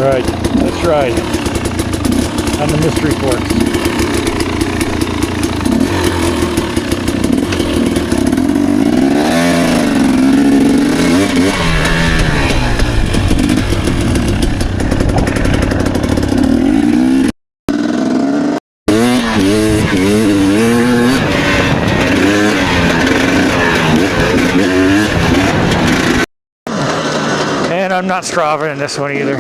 Alright, let's ride on the mystery forks. And I'm not Strava in this one either.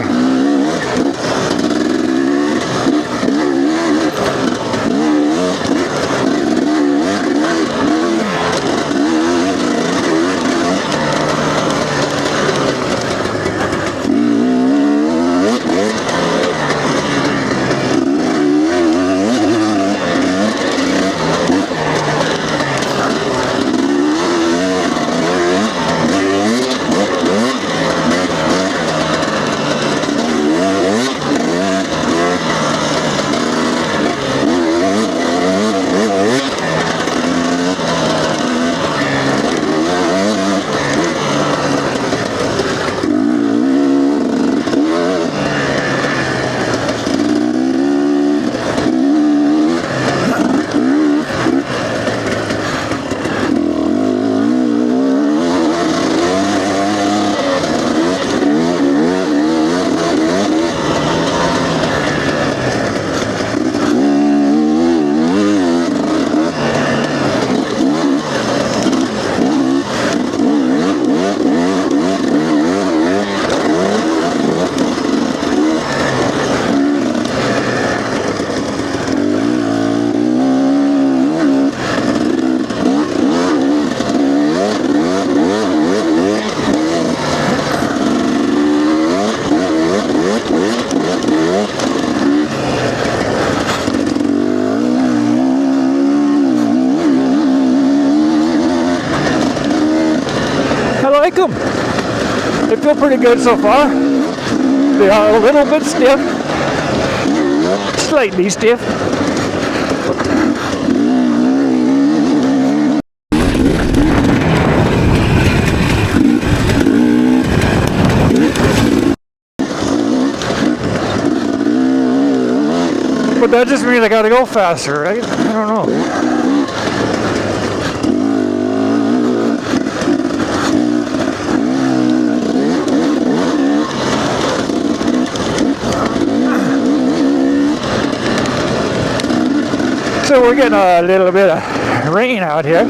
I like them. They feel pretty good so far. They are a little bit stiff. Slightly stiff. But that just means I gotta go faster, right? I don't know. So we're getting a little bit of rain out here.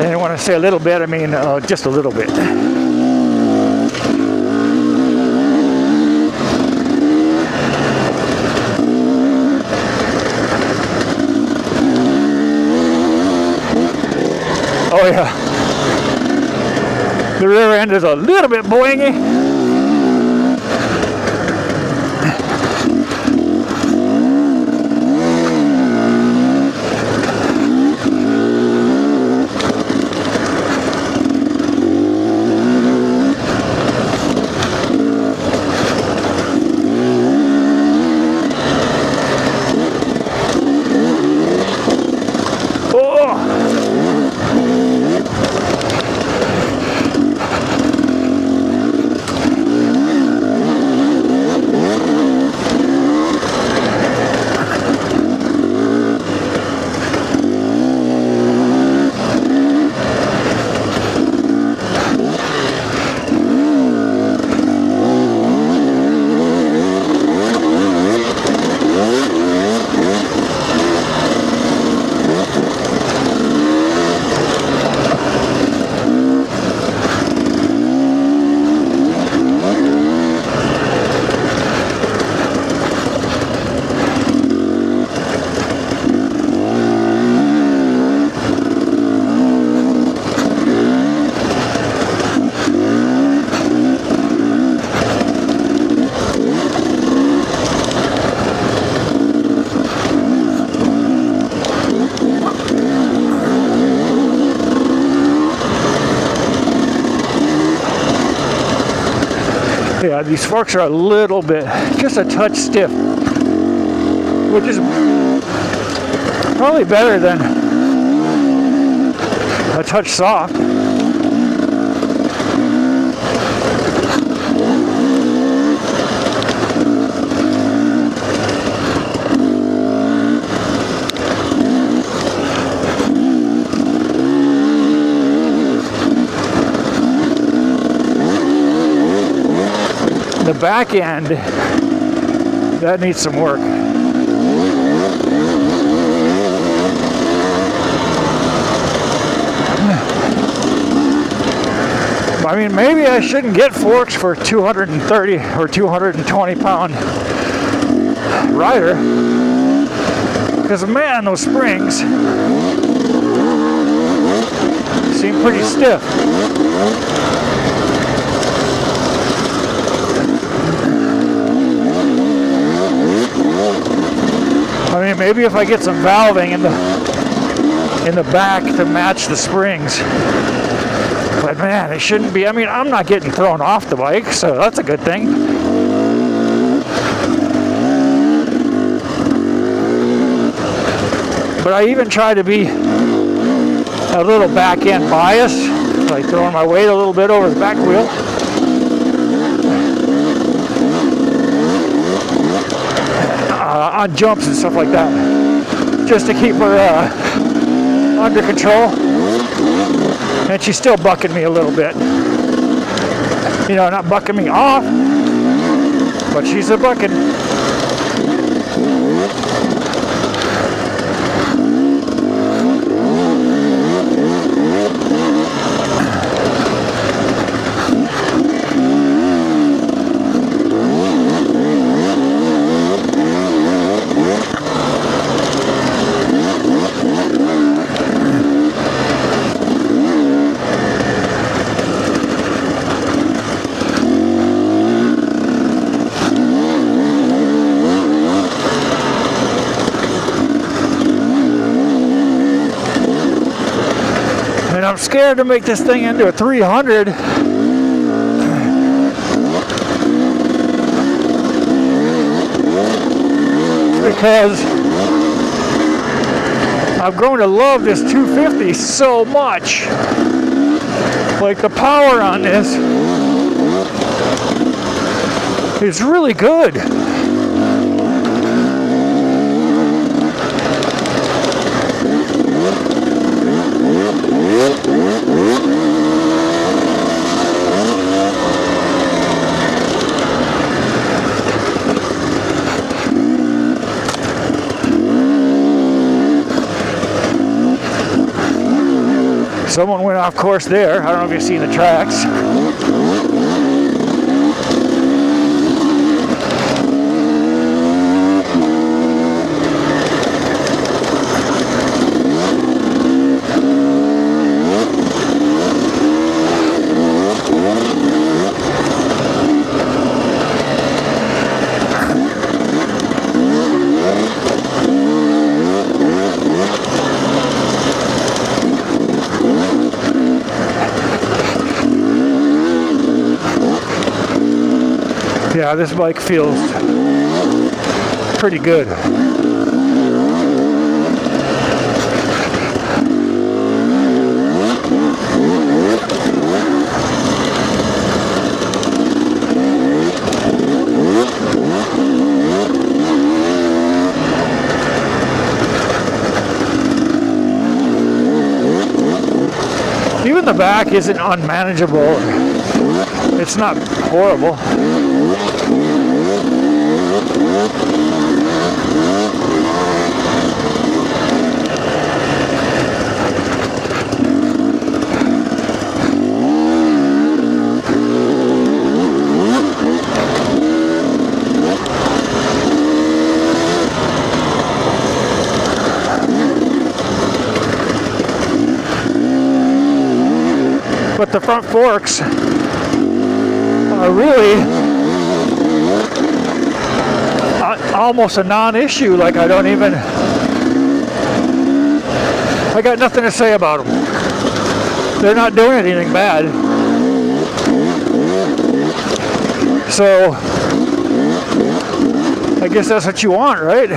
And when I say a little bit, I mean just a little bit. Oh yeah. The rear end is a little bit boingy. Yeah, these forks are a little bit, just a touch stiff, which is probably better than a touch soft. back end, that needs some work. I mean, maybe I shouldn't get forks for 230 or 220 pound rider, because man, those springs seem pretty stiff. I mean, maybe if I get some valving in the back to match the springs. But man, it shouldn't be. I mean, I'm not getting thrown off the bike, so that's a good thing. But I even try to be a little back end biased, like throwing my weight a little bit over the back wheel. On jumps and stuff like that, just to keep her under control. And she's still bucking me a little bit. You know, not bucking me off, but she's a bucking. I'm scared to make this thing into a 300 because I've grown to love this 250 so much. Like, the power on this is really good. Someone went off course there. I don't know if you've seen the tracks. Yeah, this bike feels pretty good. Even the back isn't unmanageable. It's not horrible. But the front forks are really almost a non-issue. Like, I got nothing to say about them. They're not doing anything bad. So I guess that's what you want, right?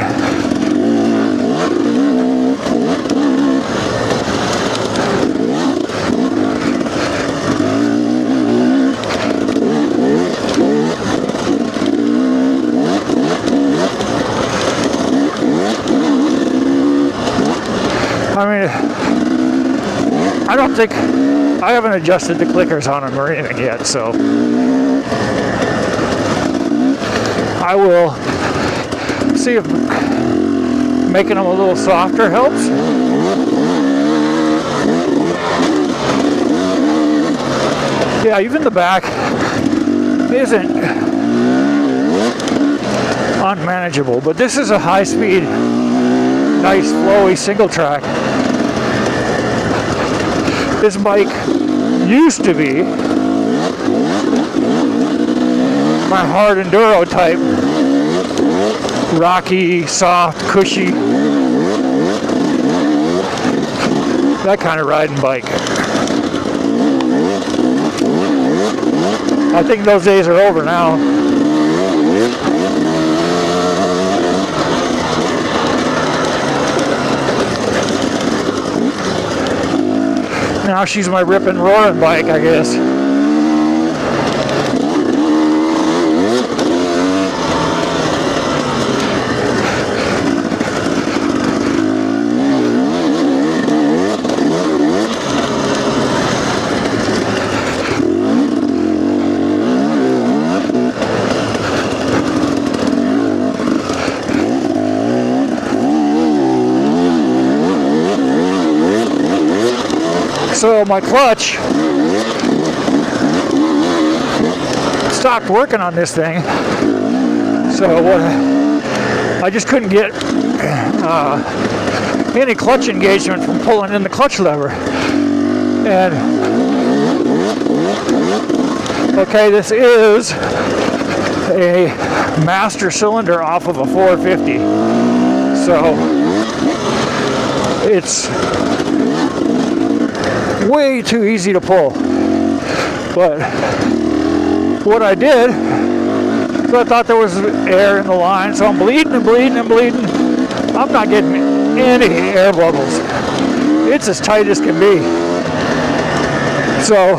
I mean, I don't think, I haven't adjusted the clickers on them or anything yet, so I will see if making them a little softer helps. Yeah, even the back isn't unmanageable, but this is a high-speed, nice, flowy single track. This bike used to be my hard enduro type, rocky, soft, cushy, that kind of riding bike. I think those days are over now. Now she's my ripping, roaring bike, I guess. So my clutch stopped working on this thing. So I just couldn't get any clutch engagement from pulling in the clutch lever. And okay, this is a master cylinder off of a 450. So it's way too easy to pull. But what I did, so I thought there was air in the line, so I'm bleeding and bleeding and bleeding. I'm not getting any air bubbles. It's as tight as can be. So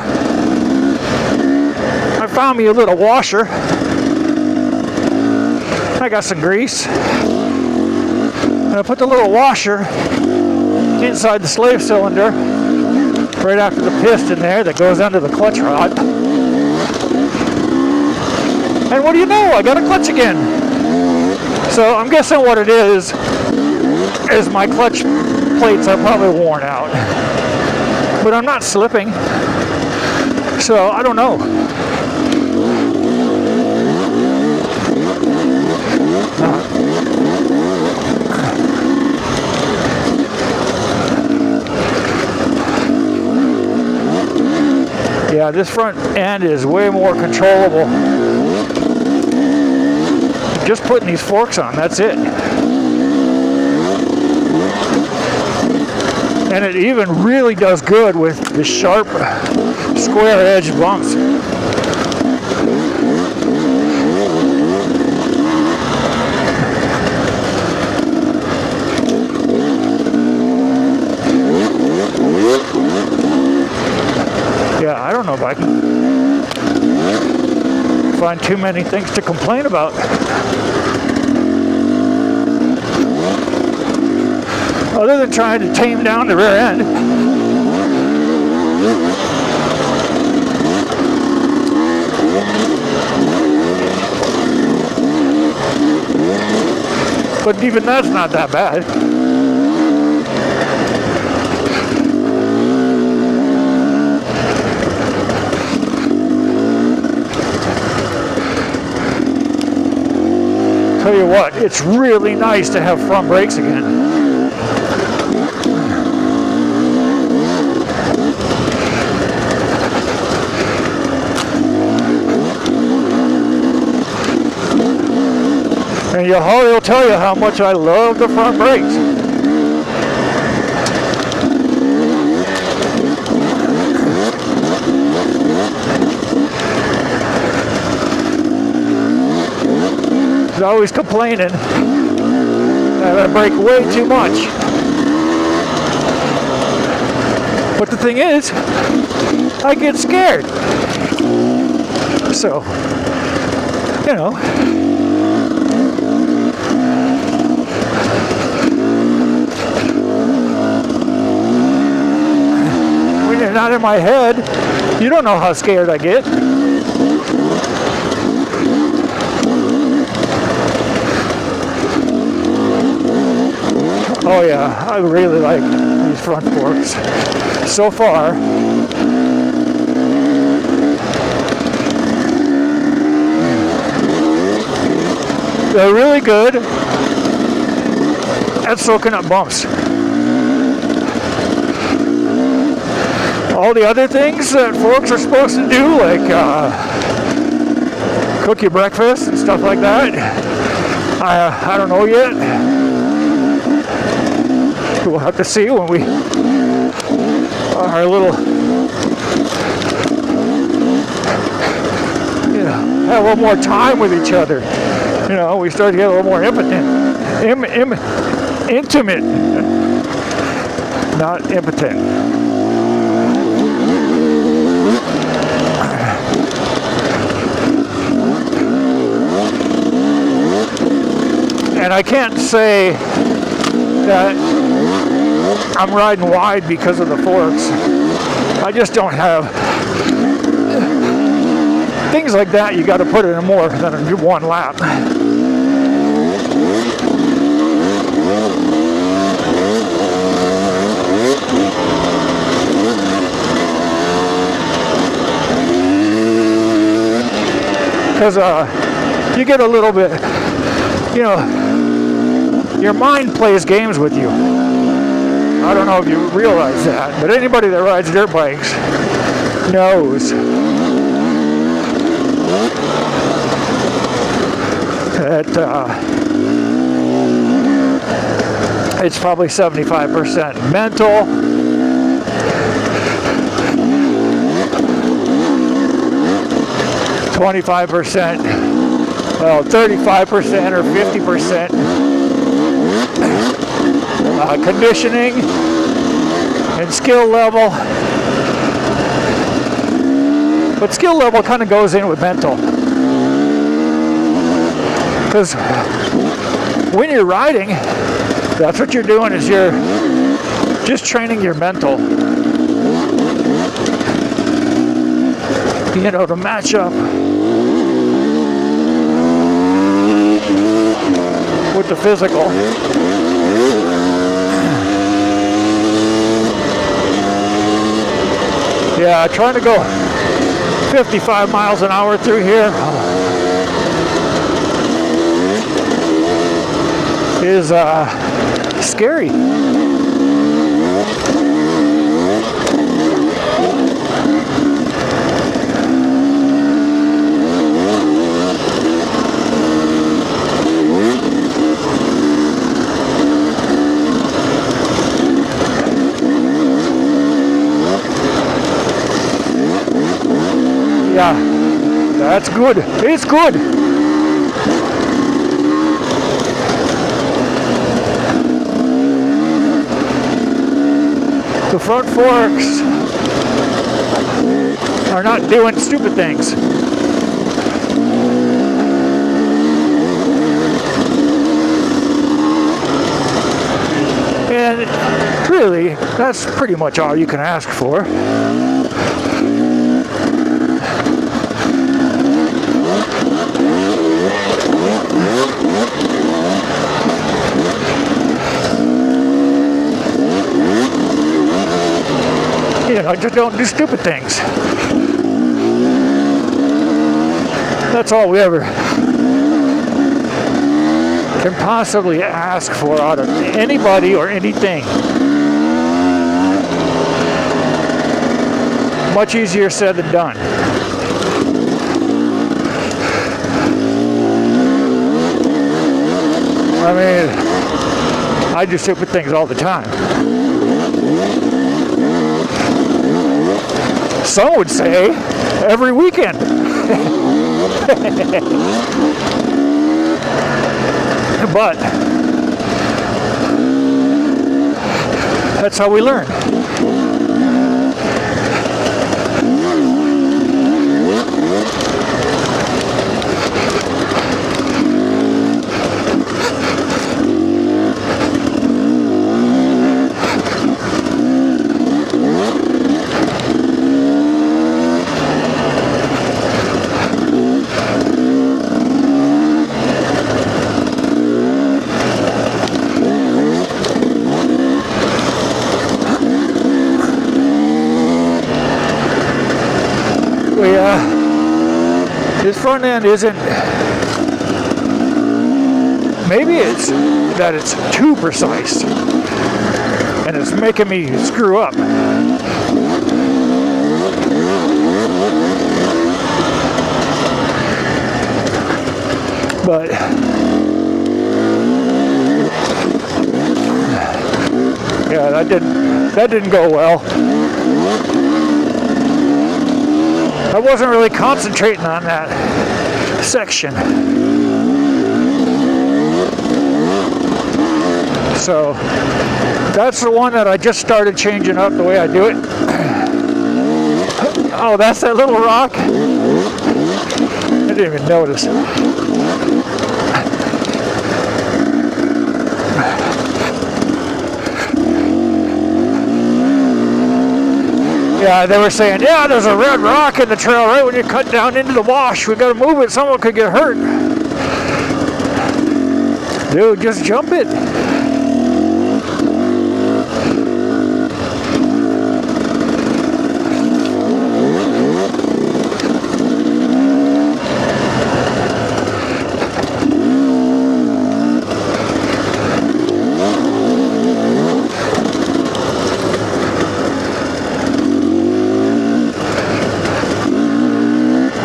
I found me a little washer. I got some grease. And I put the little washer inside the slave cylinder, right after the piston there that goes under the clutch rod. And what do you know? I got a clutch again. So I'm guessing what it is my clutch plates are probably worn out. But I'm not slipping. So I don't know. Yeah, this front end is way more controllable. Just putting these forks on, that's it. And it even really does good with the sharp, square edge bumps. Yeah, I don't know if I can find too many things to complain about. Other than trying to tame down the rear end. But even that's not that bad. Tell you what, it's really nice to have front brakes again. And your heart will tell you how much I love the front brakes. He's always complaining that I brake way too much. But the thing is, I get scared. So, you know. When you're not in my head, you don't know how scared I get. Oh yeah, I really like these front forks so far. They're really good at soaking up bumps. All the other things that forks are supposed to do, like cook your breakfast and stuff like that, I don't know yet. We'll have to see when we are a little, have a little more time with each other. We start to get a little more intimate, not impotent. And I can't say that I'm riding wide because of the forks. I just don't have things like that. You got to put it in more than one lap. Because you get a little bit, your mind plays games with you. I don't know if you realize that, but anybody that rides dirt bikes knows that it's probably 75% mental, 25%, well, 35% or 50% conditioning and skill level. But skill level kind of goes in with mental. Because when you're riding, that's what you're doing, is you're just training your mental. To match up with the physical. Yeah, trying to go 55 miles an hour through here is scary. Yeah, that's good. It's good. The front forks are not doing stupid things. And really, that's pretty much all you can ask for. Just don't do stupid things. That's all we ever can possibly ask for out of anybody or anything. Much easier said than done. I mean, I do stupid things all the time. Some would say every weekend. But that's how we learn. His front end isn't, maybe it's that it's too precise and it's making me screw up. But yeah, that didn't go well. I wasn't really concentrating on that section. So that's the one that I just started changing up the way I do it. Oh, that's that little rock? I didn't even notice. Yeah, they were saying, yeah, there's a red rock in the trail right when you cut down into the wash. We gotta move it, someone could get hurt. Dude, just jump it.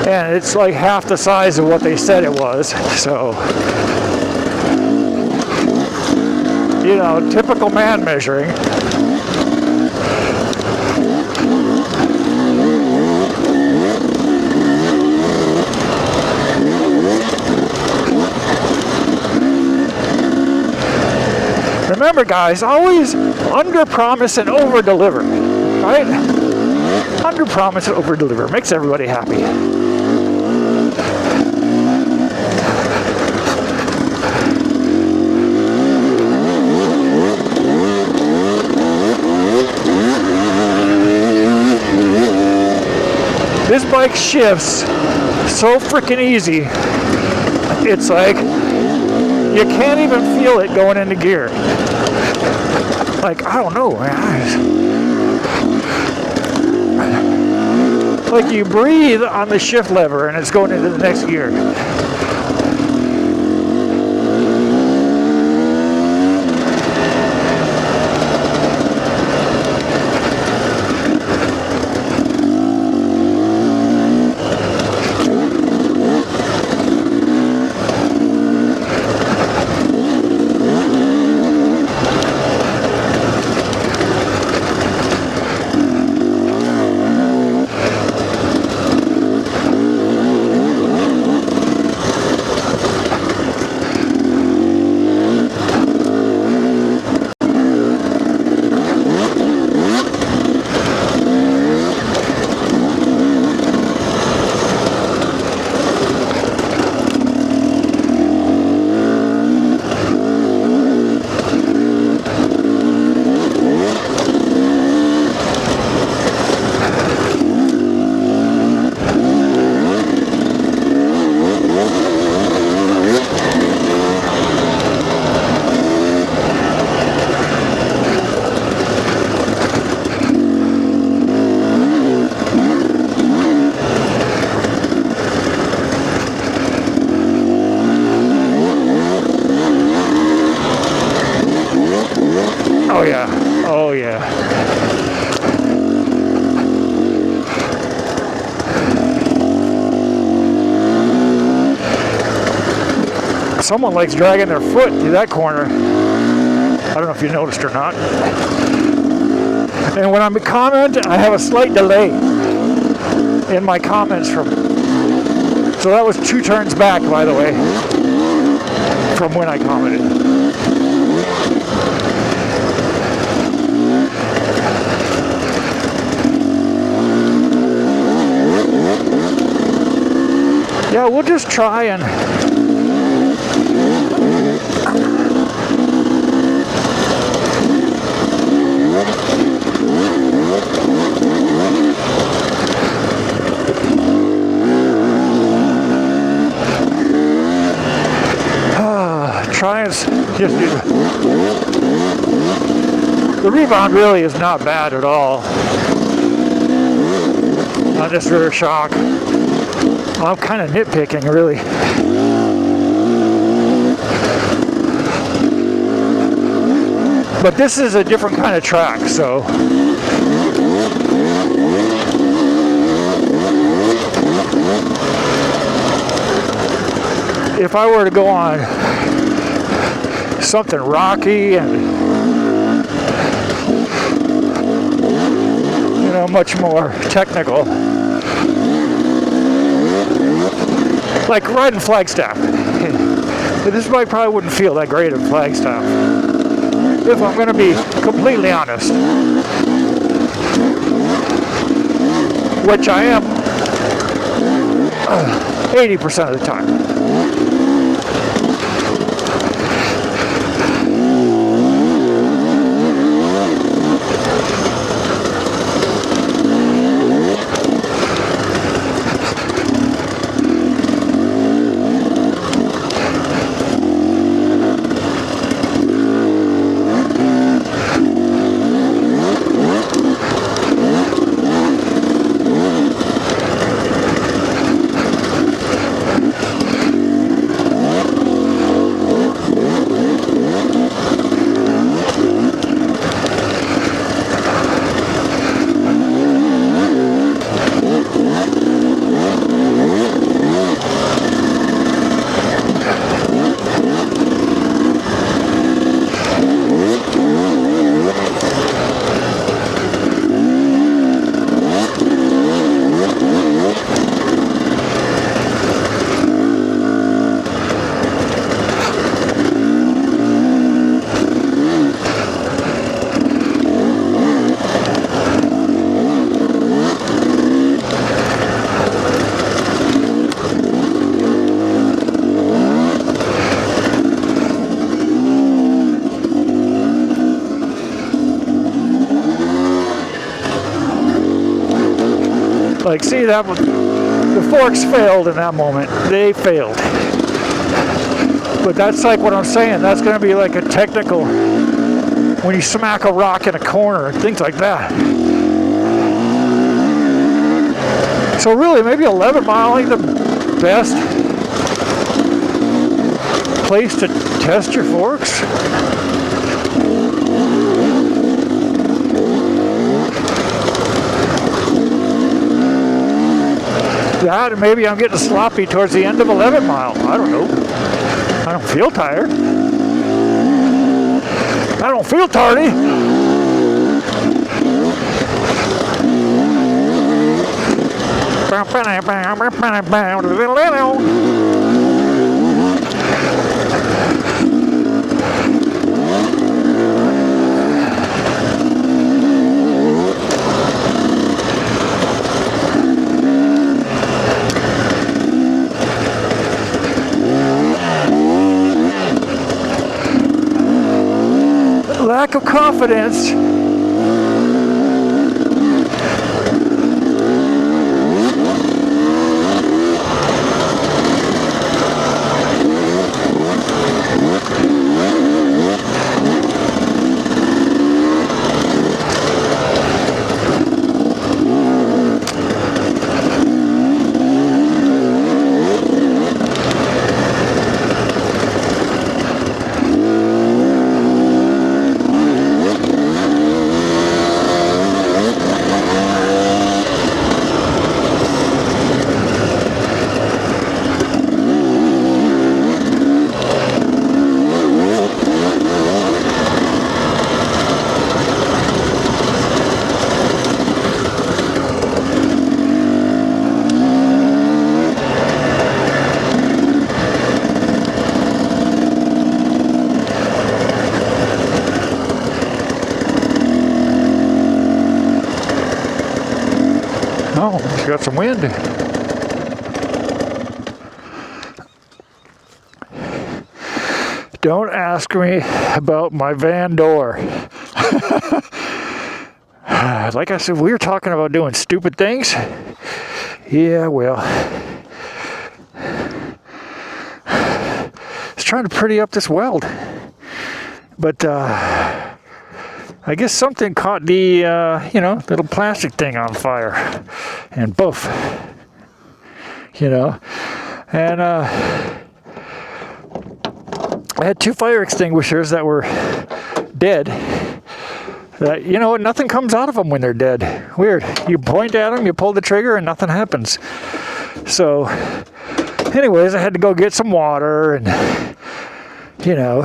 And it's like half the size of what they said it was, so, you know, typical man measuring. Remember, guys, always under-promise and over-deliver, right? Under-promise and over-deliver makes everybody happy. This bike shifts so freaking easy. It's like you can't even feel it going into gear. Like, I don't know, man. Like you breathe on the shift lever and it's going into the next gear. Oh yeah, oh yeah. Someone likes dragging their foot through that corner. I don't know if you noticed or not. And when I'm commenting, I have a slight delay in my comments from. So that was 2 turns back, by the way, from when I commented. Yeah, we'll just try and try and just do the rebound really is not bad at all. on this rear shock. I'm kind of nitpicking, really. But this is a different kind of track, so if I were to go on something rocky and, you know, much more technical, like riding Flagstaff, this bike probably wouldn't feel that great at Flagstaff, if I'm going to be completely honest, which I am 80% of the time. Like, see, that was, the forks failed in that moment. They failed. But that's like what I'm saying. That's going to be like a technical, when you smack a rock in a corner and things like that. So really, maybe 11 mile ain't the best place to test your forks. That, and maybe I'm getting sloppy towards the end of 11 mile. I don't know. I don't feel tired. I don't feel tardy. Lack of confidence. Oh, it's got some wind. Don't ask me about my van door. Like I said, we were talking about doing stupid things. Yeah, well. It's trying to pretty up this weld. But I guess something caught the, you know, little plastic thing on fire. And poof. You know. And I had 2 fire extinguishers that were dead. That, you know, nothing comes out of them when they're dead. Weird. You point at them, you pull the trigger, and nothing happens. So, anyways, I had to go get some water and, you know,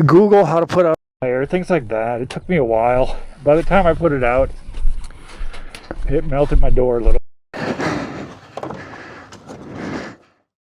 Google how to put out fire, things like that. It took me a while. By the time I put it out, it melted my door a little.